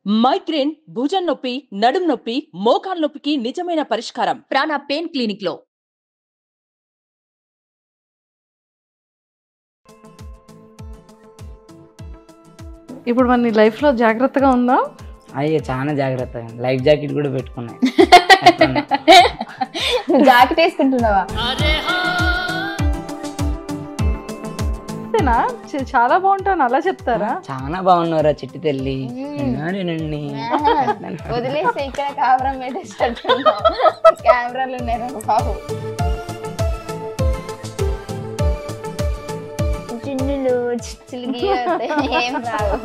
Migraine, భుజం నొప్పి, నడుం నొప్పి, మోకాలు నొప్పికి నిజమైన పరిష్కారం ప్రాణ పెయిన్ క్లినిక్ లో. ఇప్పుడు మన లైఫ్ లో జాగ్రత్తగా ఉందా? అయ్యో చాలా జాగ్రత్తగా, లైఫ్ జాకెట్ కూడా పెట్టుకున్నాయి. జాకెట్ వేసుకుంటున్నావా? చాలా బాగుంటాను అలా చెప్తారా? చాలా బాగున్నారా చిట్టి తల్లి. వదిలేస్తే ఇక్కడ కెమెరా పెట్టేసట్టు కెమెరాలు ఉన్నాయి బాబు. చిన్నులు చిచ్చులు గీయతే ఏం రావు.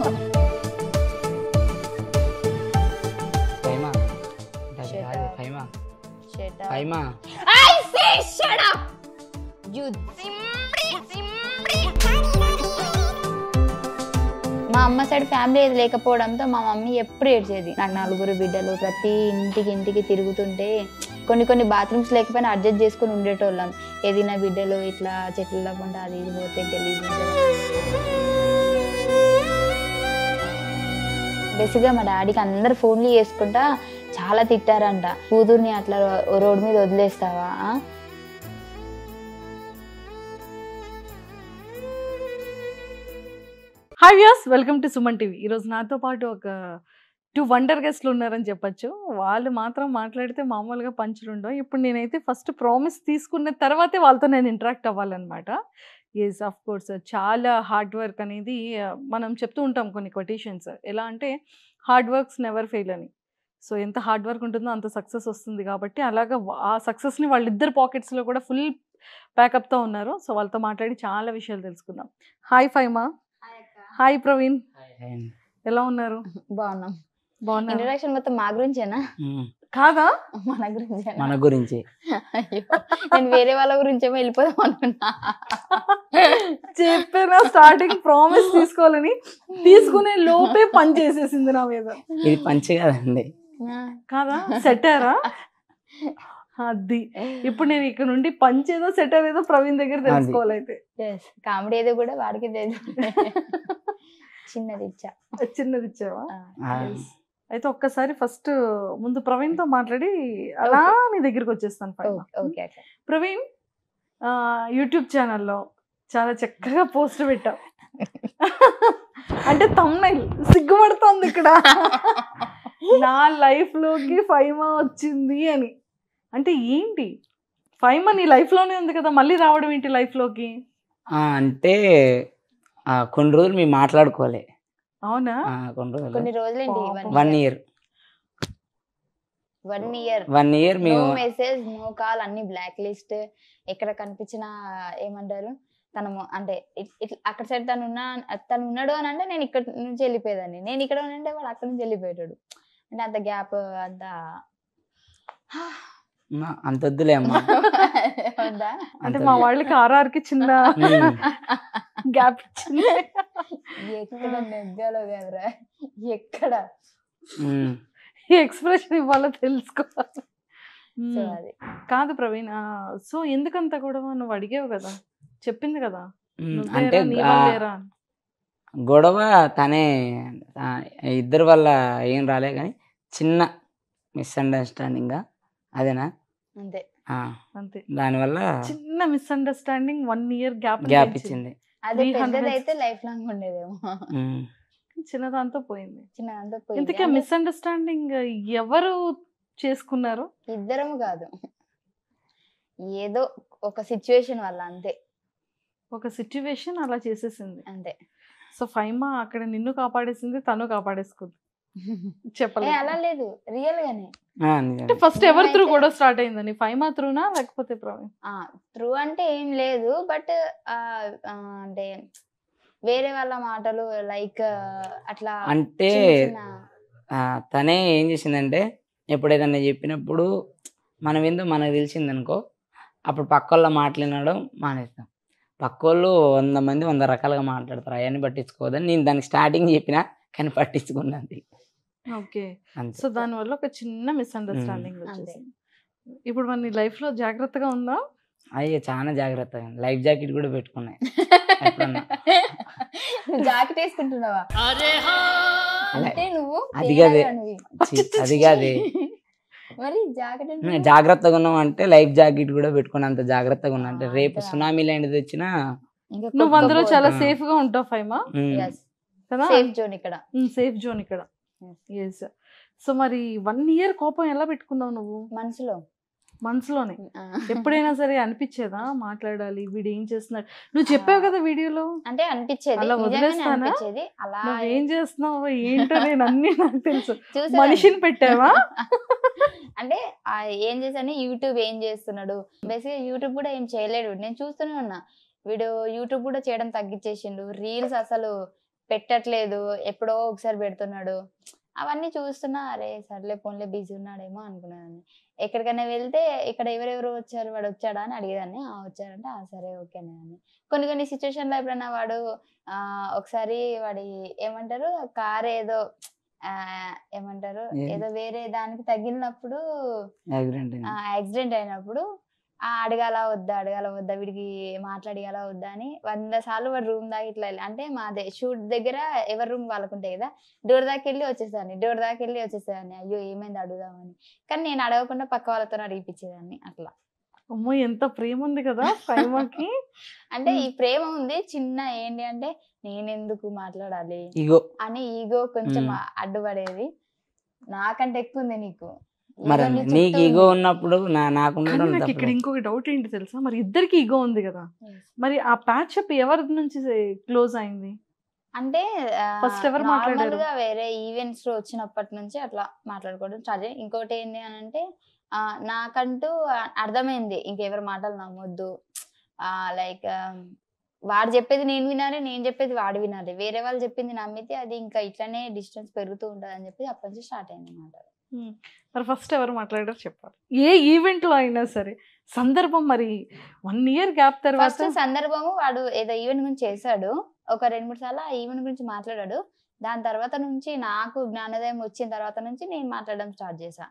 మా అమ్మ సైడ్ ఫ్యామిలీ ఏది లేకపోవడంతో మా మమ్మీ ఎప్పుడు ఏడ్చేది. నాకు 4 బిడ్డలు, ప్రతి ఇంటికి తిరుగుతుంటే కొన్ని బాత్రూమ్స్ లేకపోయినా అడ్జస్ట్ చేసుకుని ఉండేటోళ్ళం. ఏదైనా బిడ్డలు ఇట్లా చెట్ల పంట అది ఇది పోతే తెలియదు. బేసిక్గా మా డాడీకి అందరు ఫోన్లు చేసుకుంటా చాలా తిట్టారంట. కూతుర్ని అట్లా రోడ్డు మీద వదిలేస్తావా? Hi viewers, welcome to Suman TV. ఈరోజు నాతో పాటు ఒక 2 వండర్ గెస్ట్లు ఉన్నారని చెప్పచ్చు. వాళ్ళు మాత్రం మాట్లాడితే మామూలుగా పంచులుండవు. ఇప్పుడు నేనైతే ఫస్ట్ ప్రామిస్ తీసుకున్న తర్వాతే వాళ్ళతో నేను ఇంటరాక్ట్ అవ్వాలన్నమాట. ఎస్, ఆఫ్ కోర్స్ చాలా హార్డ్ వర్క్ అనేది మనం చెప్తూ ఉంటాం కొన్ని కొటేషన్స్. ఎలా అంటే హార్డ్ వర్క్స్ నెవర్ ఫెయిల్ అని. సో ఎంత హార్డ్ వర్క్ ఉంటుందో అంత సక్సెస్ వస్తుంది. కాబట్టి అలాగా ఆ సక్సెస్ని వాళ్ళిద్దరు పాకెట్స్లో కూడా ఫుల్ ప్యాకప్తో ఉన్నారు. సో వాళ్ళతో మాట్లాడి చాలా విషయాలు తెలుసుకుందాం. హాయ్ ఫైమా. హాయ్ ప్రవీణ్, ఎలా ఉన్నారు? బాగున్నాం. బాగున్నా. ఇంట్రడక్షన్ మొత్తం మా గురించేనా? కాదా, మన గురించి. నేను వేరే వాళ్ళ గురించేమో వెళ్ళిపోదాం అనుకున్నా. చెప్పాను స్టార్టింగ్ ప్రామిస్ తీసుకోవాలని, తీసుకునే లోపే పని చేసేసింది నా మీద. ఇది పంచి కదండి. కాదా, సెటారా? అది ఇప్పుడు నేను ఇక్కడ నుండి పంచేదో సెటర్ ఏదో ప్రవీణ్ దగ్గర తెలుసుకోవాలి. అయితే కామెడీ ఏదో కూడా వాడికి చిన్నది ఇచ్చావా? అయితే ఒక్కసారి ఫస్ట్ ముందు ప్రవీణ్ తో మాట్లాడి అలా నీ దగ్గరికి వచ్చేస్తాను. ప్రవీణ్, యూట్యూబ్ ఛానల్లో చాలా చక్కగా పోస్ట్ పెట్టావు. అంటే తమ్నైల్ సిగ్గుపడుతోంది ఇక్కడ. నా లైఫ్ లోకి ఫైమా వచ్చింది అని. అంటే ఏంటి, ఫైమా నీ లైఫ్ లోనే ఉంది కదా, మళ్ళీ రావడం ఏంటి లైఫ్ లోకి? అంటే కొన్ని రోజులు మేము మాట్లాడుకోలే. అవునా? కొన్ని రోజులు 1 year. 1 year no message, no call, అన్ని బ్లాక్ లిస్ట్. ఎక్కడ కనిపించిన ఏమంటారు తను అంటే అక్కడ సైడ్ తను ఉన్నాడు అని అంటే నేను ఇక్కడ నుంచి వెళ్ళిపోయేదాన్ని. నేను ఇక్కడ ఉంటే వాడు అక్కడ నుంచి వెళ్ళిపోయాడు. అంటే అంత గ్యాప్ అంత వద్దులే అమ్మా. అంటే మా వాళ్ళకి ఆర్ఆర్కి చిన్న గ్యాప్ ఇచ్చింది. ఎక్కడ నెగ్గాలో కదరా, ఎక్కడ ఎక్స్ప్రెషన్ ఇవ్వాలో తెలుసుకోవాలి. కాదు ప్రవీణ్, సో ఎందుకంత గొడవ? నువ్వు అడిగావు కదా, చెప్పింది కదా. అంటే గొడవ తనే, ఇద్దరు వల్ల ఏం రాలే కానీ చిన్న మిస్అండర్స్టాండింగ్. అదేనా? అంతే అంతే. దానివల్ల చిన్న మిస్అండర్స్టాండింగ్ 1 year గ్యాప్ ఇచ్చింది. అదే పెద్దదైతే లైఫ్ లాంగ్ ఉండేదేమో. చిన్నదాంతో పోయింది. ఇంతకీ మిస్అండర్స్టాండింగ్ ఎవరు చేసుకున్నారు? ఇద్దరము కాదు, ఏదో ఒక సిచ్యువేషన్ వల్ల. అంతే, ఒక సిచ్యువేషన్ అలా చేసేసింది అంతే. సో ఫైమా అక్కడ నిన్ను కాపాడేసింది, తను కాపాడేసుకుంది. చెప్పలేదు, అలా లేదు, రియల్ గానే. అంటే ఫస్ట్ ఎవరి త్రూ కూడా స్టార్ట్ అయిందని? ఫైమా త్రూనా లేకపోతే ప్రవీణ్ త్రూ? అంటే ఏం లేదు, బట్ అంటే వేరే వాళ్ళ మాటలు లైక్ అట్లా. అంటే తనే ఏం చేసిందంటే, ఎప్పుడేదన్నా చెప్పినప్పుడు మనం ఏందో మనకు తెలిసిందనుకో, అప్పుడు పక్క వాళ్ళ మాట్లాడడం మానేస్తాం. పక్క వాళ్ళు 100 మంది 100 రకాలుగా మాట్లాడతారు, అవన్నీ పట్టించుకోవద్దని నేను దానికి స్టార్టింగ్ చెప్పినా, కానీ పట్టించుకున్నది. ఓకే, సో దానివల్ల ఒక చిన్న మిస్అండర్స్టాండింగ్ వచ్చేసింది. ఇప్పుడు మన లైఫ్ లో జాగ్రత్తగా ఉందా? అయ్యో చాలా జాగ్రత్తగా, లైఫ్ జాకెట్ కూడా పెట్టుకున్నాయి. జాకెట్ వేసుకుంటున్నావా? అంటే నువ్వు అది కాదే. తేనెగానివి. అది కాదే, మరి జాకెట్ అంటే జాగ్రత్తగా ఉన్నాం అంటే లైఫ్ జాకెట్ కూడా పెట్టుకుని అంత జాగ్రత్తగా ఉన్నా అంటే ఆ, రేపు అంతే. సునామీ లాంటిది వచ్చినా ఇంకా నువ్వు అందులో చాలా ఆ. సేఫ్ గా ఉంటావు ఫైమా కదా, సేఫ్ జోన్ ఇక్కడ. సేఫ్ జోన్ ఇక్కడ. ఎస్. సో మరి 1 year కోపం ఎలా పెట్టుకున్నావు నువ్వు? మనసులో మనసులోనే ఆ. ఎప్పుడైనా సరే అనిపించేదా మాట్లాడాలి వీడు ఏం చేస్తున్నాడు? నువ్వు చెప్పావు కదా వీడియోలో అంటే అనిపించేది, అలా నిజంగానే వదిలేస్తానా? అనిపించేది. అలా నువ్వు ఏం చేస్తున్నావు ఏంటో నేను అన్ని నాకు తెలుసు. చూసేదాన్ని. మనిషిని పెట్టావా? అంటే ఏం చేశాను, యూట్యూబ్ ఏం చేస్తున్నాడు, బేసిక్గా యూట్యూబ్ కూడా ఏం చేయలేడు. నేను చూస్తూనే ఉన్నా, వీడు యూట్యూబ్ కూడా చేయడం తగ్గించేసిండు, రీల్స్ అసలు పెట్టట్లేదు, ఎప్పుడో ఒకసారి పెడుతున్నాడు. అవన్నీ చూస్తున్నా, అరే సర్లే ఫోన్లే బిజీ ఉన్నాడేమో అనుకునేదాన్ని. ఎక్కడికైనా వెళ్తే ఇక్కడ ఎవరెవరు వచ్చారు, వాడు వచ్చాడా అని అడిగేదాన్ని. వచ్చారంటే సరే ఓకే అనేదాన్ని. కొన్ని సిచ్యువేషన్లో ఎప్పుడైనా వాడు ఒకసారి వాడి ఏమంటారు కార్ ఏదో ఏమంటారు ఏదో వేరే దానికి తగిలినప్పుడు యాక్సిడెంట్ అయినప్పుడు అడగాల వద్దా వీడికి మాట్లాడియాలా వద్దా అని 100 సార్లు వాడు రూమ్ దాకా ఇట్లా అంటే మాదే షూట్ దగ్గర ఎవరి రూమ్ వాళ్ళకుంటాయి కదా, డోర్ దాకా వెళ్ళి వచ్చేసేదాన్ని. అయ్యో ఏమైంది అడుగుదామని, కానీ నేను అడగకుండా పక్క వాళ్ళతో అడిగిపించేదాన్ని అట్లా. అమ్మో ఎంత ప్రేమ ఉంది కదా ప్రేమకి. అంటే ఈ ప్రేమ ఉంది చిన్న ఏంటి అంటే నేనెందుకు మాట్లాడాలి ఇగో అని ఈగో కొంచెం అడ్డుపడేది. నాకంటే ఎక్కువ ఉంది నీకు, మరి ఈగో నీ చుట్టూ నీకు ఈగో ఉంది. ఉన్నప్పుడు కానీ నాకుండడం నాకు ఇక్కడ తప్పలేదు. ఇంకొక డౌట్ ఏంటి తెలుసా, మరి ఇద్దరికి ఈగో ఉంది కదా, Yes. మరి ఆ ప్యాచప్ ఎవరి నుంచి క్లోజ్ అయింది? అంటే First ఎవరు నార్మల్ మాట్లాడారు? గా వేరే ఈవెంట్స్ లో వచ్చినప్పటి నుంచి అట్లా మాట్లాడుకోవడం స్టార్ట్ అయ్యి. ఇంకోటి ఏంటి అని అంటే నాకంటూ అర్థమైంది ఇంకెవరి మాటలు నమ్మొద్దు. లైక్ వాడు చెప్పేది నేను వినాలి, నేను చెప్పేది వాడు వినాలి. వేరే వాళ్ళు చెప్పింది నమ్మితే అది ఇంకా ఇట్లానే డిస్టెన్స్ పెరుగుతూ ఉంటది అని చెప్పి అప్పటి నుంచి స్టార్ట్ అయింది అన్నమాట. మరి ఫస్ట్ ఎవరు మాట్లాడారు చెప్పాలి. ఏ ఈవెంట్ లో అయినా సరే సందర్భం, మరి 1 year గ్యాప్ ఫస్ట్ తర్వాత సందర్భము వాడు ఏదో ఈవెంట్ గురించి చేశాడు, ఒక 2-3 సార్లు ఆ ఈవెంట్ గురించి మాట్లాడాడు. దాని తర్వాత నుంచి నాకు జ్ఞానోదయం వచ్చిన తర్వాత నుంచి నేను మాట్లాడడం స్టార్ట్ చేశా,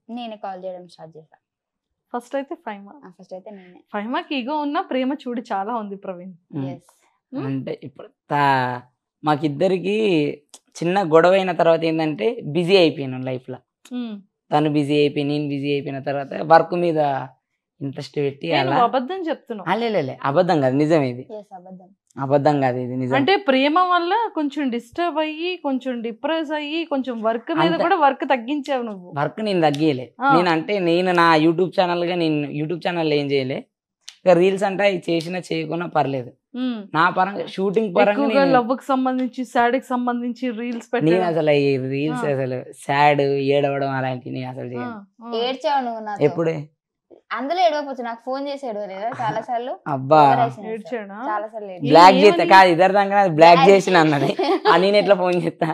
నేనే కాల్ చేయడం స్టార్ట్ చేశా. ఫస్ట్ అయితే ఫైమా. ఫస్ట్ అయితే నేనే. ఫైమాకి ఈగో ఉన్న ప్రేమ చూడు చాలా ఉంది ప్రవీణ్. ఎస్. అంటే ఇప్పుడు మాకిద్దరికి చిన్న గొడవ అయిన తర్వాత ఏంటంటే బిజీ అయిపోయాను లైఫ్ లో. తను బిజీ అయిపోయి నేను బిజీ అయిపోయిన తర్వాత వర్క్ మీద ఇంట్రెస్ట్ పెట్టి అలా నువ్వు అబద్ధం చెప్తున్నావు. లేలే అబద్ధం కాదు నిజం, ఇది ఎస్ అబద్ధం. అబద్ధం కాదు ఇది నిజం. అంటే ప్రేమ వల్ల కొంచెం డిస్టర్బ్ అయ్యి కొంచెం డిప్రెస్ అయ్యి కొంచెం వర్క్ మీద అంతే. కూడా వర్క్ తగ్గించావు నువ్వు. వర్క్ నేను తగ్గియలే. ఆ. నేను నా యూట్యూబ్ ఛానల్గా నేను యూట్యూబ్ ఛానల్ ఏం చేయలే. ఇక రీల్స్ అంటే అవి చేసినా చేయకున్నా పర్లేదు. నా పరంగా షూటింగ్ పరంగా ఎక్కువగా నేను- లవ్ కి సంబంధించి సాడ్ కి సంబంధించి రీల్స్ నేను పెట్టాను. అసలు ఈ రీల్స్ అసలు సాడ్ ఏడవడం అలాంటివి నేను అసలు చేయను. ఏడ్చావు నువ్వు నాతో. ఎప్పుడే అందులో ఏడవపోవచ్చు, నాకు ఫోన్ చేసి ఏడవలేదా చాలా సార్లు? అబ్బా ఏడ్చాడా? చాలా సార్లు ఏడ్చాను. బ్లాక్ చేస్తా ఏమని? కాదు ఇద్దరు దాకా బ్లాక్ Black. చేసిన అన్నది నేను ఎట్లా ఫోన్ చేస్తా.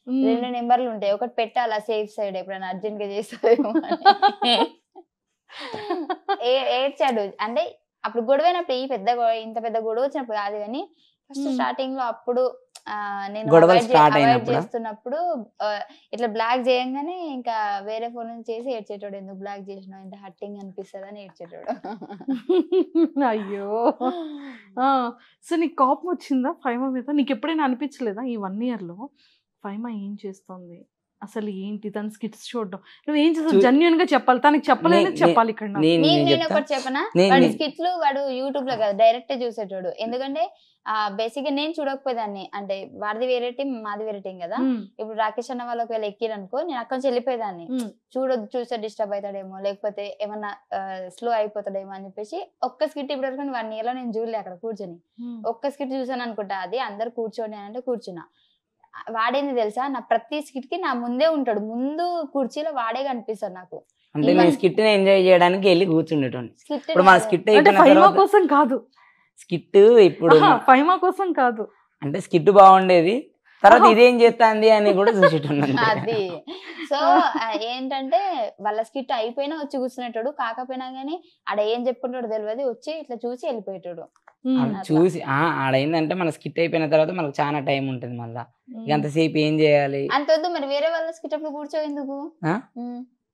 2 నెంబర్లు ఉంటాయి, ఒకటి పెట్టాలా సేఫ్ సైడ్ ఎప్పుడైనా అర్జెంట్ గా చేస్తావేమో అని. ఏడ్చాడు అంటే అప్పుడు గొడవైనప్పుడు ఇంత పెద్ద గొడవ వచ్చినప్పుడు కాదు, కానీ ఫస్ట్ స్టార్టింగ్ లో అప్పుడు నేను గొడవలు avoid start అయినప్పుడా? చేస్తున్నప్పుడు ఇట్లా బ్లాక్ చేయగానే ఇంకా వేరే ఫోన్ నుంచి చేసి ఏడ్చేటోడు, ఎందుకు బ్లాక్ చేసినావు, ఇంత హట్టింగ్ అనిపిస్తుంది అని ఏడ్చేటోడు. అయ్యో. సో నీకు కోపం వచ్చిందా ఫైమా మీద? నీకు ఎప్పుడైనా అనిపించలేదా ఈ 1 year లో ఫైమా ఏం చేస్తుంది అసలు ఏంటి, తన స్కిట్స్ చూడడం నువ్వు ఏం చేస్తావు? జెన్యున్ గా చెప్పాలి, తనకి చెప్పలేదు చెప్పాలి ఇక్కడ నాకు. నేను నేను చెప్తా ఒకటి చెప్పనా, నేను- వాడి నేను- స్కిట్లు వాడు యూట్యూబ్ లో కదా డైరెక్ట్ చూసేటోడు. ఎందుకంటే బేసిక్ గా నేను చూడకపోయేదాన్ని, అంటే వాడిది వేరే టీం మాది వేరే టీం కదా. ఉమ్, ఇప్పుడు రాకేష్ అన్న వాళ్ళు ఒకవేళ ఎక్కిరనుకో నేను అక్కడి నుంచి వెళ్ళిపోయేదాన్ని. ఉమ్, చూస్తే డిస్టర్బ్ అవుతాడేమో, లేకపోతే ఏమన్నా స్లో అయిపోతాడేమో అని చెప్పేసి ఒక్క స్కిట్ ఇప్పటి వరకు 1 year లో నేను చూడలే అక్కడ కూర్చొని. ఉమ్. ఒక్క స్కిట్ చూసాను అనుకుంటా, అది అందరు కూర్చోండి అని అంటే కూర్చున్నా. వాడేంది తెలుసా, నా ప్రతి స్కిట్ కి నా ముందే ఉంటాడు, ముందు కుర్చీలో వాడే కనిపిస్తాడు నాకు. అంటే నేను స్కిట్ ని ఎంజాయ్ చేయడానికి వెళ్ళి కూర్చుండేటోని. స్కిట్ ఇప్పుడు మన స్కిట్ అంటే అయిపోయిన ఫైమా తర్వాత కోసం కాదు, స్కిట్ ఇప్పుడు ఫైమా కోసం కాదు. అంటే స్కిట్ బాగుండేది, తర్వాత ఆహా. ఇదేం చేస్తాంది అని కూడా చూసేటోన్నాను. అది సో ఏంటంటే వాళ్ళ స్కిట్ అయిపోయినా వచ్చి కూర్చునేటోడు, కాకపోయినా గానీ ఆడ ఏం చెప్పుకుంటాడో తెలియదు, వచ్చి ఇట్లా చూసి వెళ్ళిపోయేటోడు. ఉమ్, అది చూసి ఆడైందంటే మన స్కిట్ అయిపోయిన తర్వాత మనకు చాలా టైం ఉంటుంది మళ్ళా. ఇక అంతసేపు ఏం చేయాలి అంతొద్దు మరి వేరే వాళ్ళ స్కిట్ అప్పుడు కూర్చో ఎందుకు? ఆ?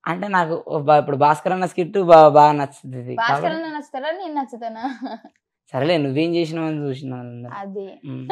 అంటే నాకు ఇప్పుడు భాస్కర్ అన్న స్కిట్ బాగా నచ్చుతుంది భాస్కర్ కాబట్టి అన్న నచ్చుతారా నేను నచ్చుతానా? సరేలే నువ్వేం చేసినావు అని చూసినావు అందరూ. అది ఉమ్.